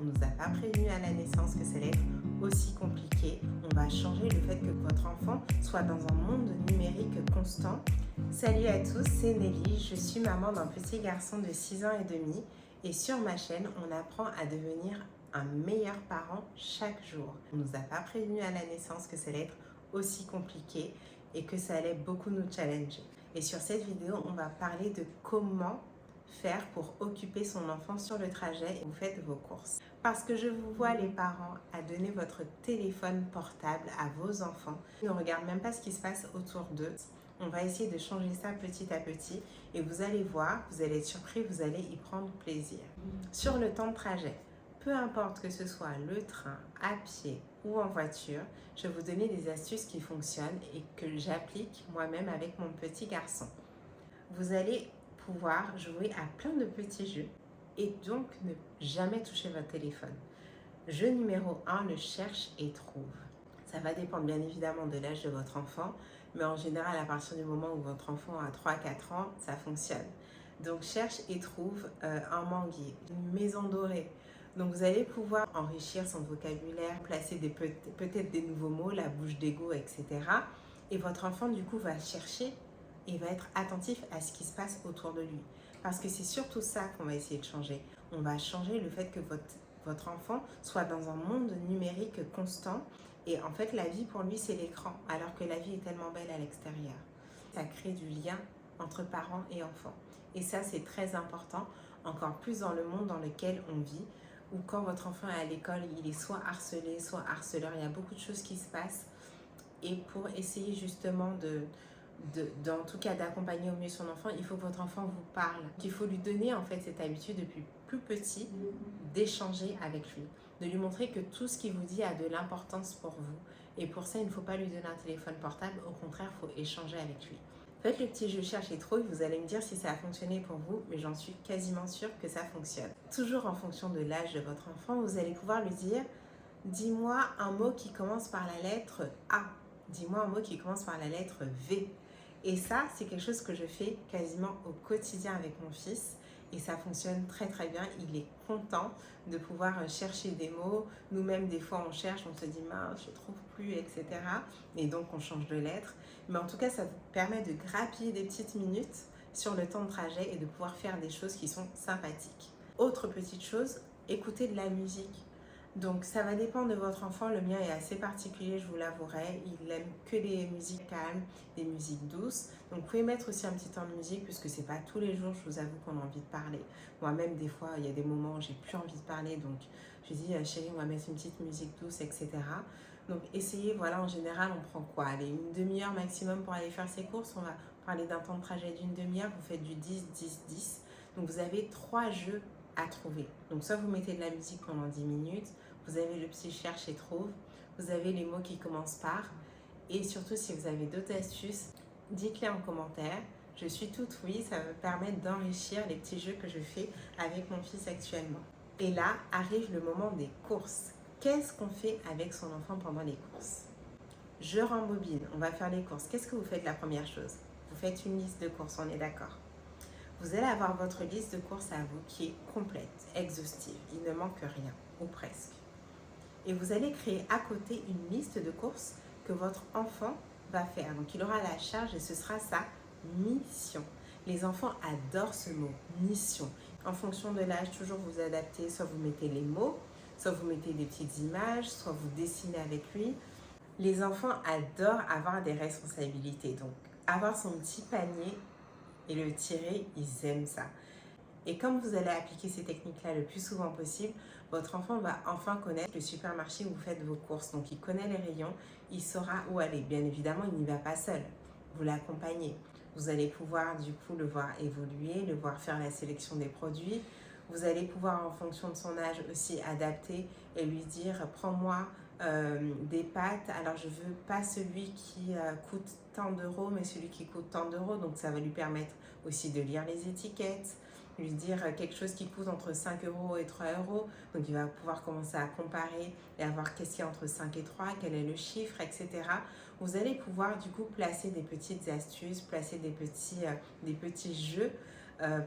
On ne nous a pas prévenu à la naissance que ça allait être aussi compliqué. On va changer le fait que votre enfant soit dans un monde numérique constant. Salut à tous, c'est Nelly, je suis maman d'un petit garçon de 6 ans et demi et sur ma chaîne, on apprend à devenir un meilleur parent chaque jour. On ne nous a pas prévenu à la naissance que ça allait être aussi compliqué et que ça allait beaucoup nous challenger. Et sur cette vidéo, on va parler de comment faire pour occuper son enfant sur le trajet et vous faites vos courses. Parce que je vous vois les parents à donner votre téléphone portable à vos enfants. Ils ne regardent même pas ce qui se passe autour d'eux. On va essayer de changer ça petit à petit et vous allez voir, vous allez être surpris, vous allez y prendre plaisir. Sur le temps de trajet, peu importe que ce soit le train, à pied ou en voiture, je vais vous donner des astuces qui fonctionnent et que j'applique moi-même avec mon petit garçon. Vous allez pouvoir jouer à plein de petits jeux et donc ne jamais toucher votre téléphone. Jeu numéro 1, le cherche et trouve. Ça va dépendre bien évidemment de l'âge de votre enfant, mais en général à partir du moment où votre enfant a 3-4 ans, ça fonctionne. Donc cherche et trouve un manguier, une maison dorée. Donc vous allez pouvoir enrichir son vocabulaire, placer peut-être des nouveaux mots, la bouche d'égo, etc. Et votre enfant du coup va chercher et va être attentif à ce qui se passe autour de lui. Parce que c'est surtout ça qu'on va essayer de changer. On va changer le fait que votre enfant soit dans un monde numérique constant. Et en fait, la vie pour lui, c'est l'écran, alors que la vie est tellement belle à l'extérieur. Ça crée du lien entre parents et enfants. Et ça, c'est très important, encore plus dans le monde dans lequel on vit, où quand votre enfant est à l'école, il est soit harcelé, soit harceleur. Il y a beaucoup de choses qui se passent. Et pour essayer justement en tout cas d'accompagner au mieux son enfant, il faut que votre enfant vous parle. Il faut lui donner en fait cette habitude depuis plus petit d'échanger avec lui, de lui montrer que tout ce qu'il vous dit a de l'importance pour vous. Et pour ça, il ne faut pas lui donner un téléphone portable, au contraire, il faut échanger avec lui. Faites le petit jeu cherche et trouve, vous allez me dire si ça a fonctionné pour vous, mais j'en suis quasiment sûre que ça fonctionne. Toujours en fonction de l'âge de votre enfant, vous allez pouvoir lui dire « Dis-moi un mot qui commence par la lettre A ». Dis-moi un mot qui commence par la lettre V. Et ça, c'est quelque chose que je fais quasiment au quotidien avec mon fils. Et ça fonctionne très très bien. Il est content de pouvoir chercher des mots. Nous-mêmes, des fois, on cherche, on se dit mince, je ne trouve plus, etc. Et donc, on change de lettre. Mais en tout cas, ça vous permet de grappiller des petites minutes sur le temps de trajet et de pouvoir faire des choses qui sont sympathiques. Autre petite chose, écouter de la musique. Donc ça va dépendre de votre enfant, le mien est assez particulier, je vous l'avouerai, il aime que des musiques calmes, des musiques douces. Donc vous pouvez mettre aussi un petit temps de musique puisque c'est pas tous les jours, je vous avoue, qu'on a envie de parler. Moi-même des fois, il y a des moments où j'ai plus envie de parler, donc je dis chérie, on va mettre une petite musique douce, etc. Donc essayez, voilà, en général on prend quoi? Allez, une demi-heure maximum pour aller faire ses courses, on va parler d'un temps de trajet d'une demi-heure, vous faites du 10-10-10. Donc vous avez 3 jeux à trouver. Donc soit vous mettez de la musique pendant 10 minutes, vous avez le petit cherche et trouve, vous avez les mots qui commencent par, et surtout si vous avez d'autres astuces, dites-les en commentaire. Je suis toute oui, ça me permet d'enrichir les petits jeux que je fais avec mon fils actuellement. Et là arrive le moment des courses. Qu'est-ce qu'on fait avec son enfant pendant les courses? Je rembobine, on va faire les courses. Qu'est-ce que vous faites la première chose? Vous faites une liste de courses, on est d'accord? Vous allez avoir votre liste de courses à vous qui est complète, exhaustive. Il ne manque rien, ou presque. Et vous allez créer à côté une liste de courses que votre enfant va faire. Donc il aura la charge et ce sera sa mission. Les enfants adorent ce mot, mission. En fonction de l'âge, toujours vous adaptez, soit vous mettez les mots, soit vous mettez des petites images, soit vous dessinez avec lui. Les enfants adorent avoir des responsabilités. Donc avoir son petit panier et le tirer, ils aiment ça. Et comme vous allez appliquer ces techniques-là le plus souvent possible, votre enfant va enfin connaître le supermarché où vous faites vos courses. Donc il connaît les rayons, il saura où aller. Bien évidemment, il n'y va pas seul, vous l'accompagnez. Vous allez pouvoir du coup le voir évoluer, le voir faire la sélection des produits. Vous allez pouvoir en fonction de son âge aussi adapter et lui dire « prends-moi des pâtes, alors je veux pas celui qui coûte tant d'euros, mais celui qui coûte tant d'euros. » Donc ça va lui permettre aussi de lire les étiquettes, lui dire quelque chose qui coûte entre 5 euros et 3 euros. Donc il va pouvoir commencer à comparer et à voir qu'est-ce qu'il y a entre 5 et 3, quel est le chiffre, etc. Vous allez pouvoir du coup placer des petites astuces, placer des petits jeux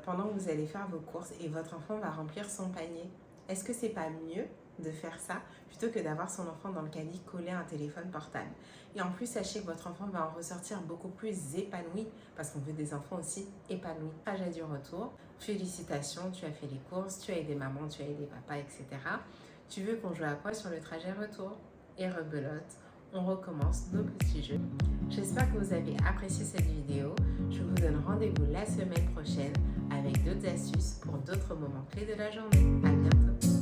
pendant que vous allez faire vos courses et votre enfant va remplir son panier Est-ce que c'est pas mieux de faire ça plutôt que d'avoir son enfant dans le caddie collé à un téléphone portable? Et en plus, sachez que votre enfant va en ressortir beaucoup plus épanoui parce qu'on veut des enfants aussi épanouis. Trajet du retour, félicitations, tu as fait les courses, tu as aidé maman, tu as aidé papa, etc. Tu veux qu'on joue à quoi sur le trajet retour? Et rebelote, on recommence nos petits jeux. J'espère que vous avez apprécié cette vidéo. Je vous donne rendez-vous la semaine prochaine avec d'autres astuces pour d'autres moments clés de la journée. À bientôt!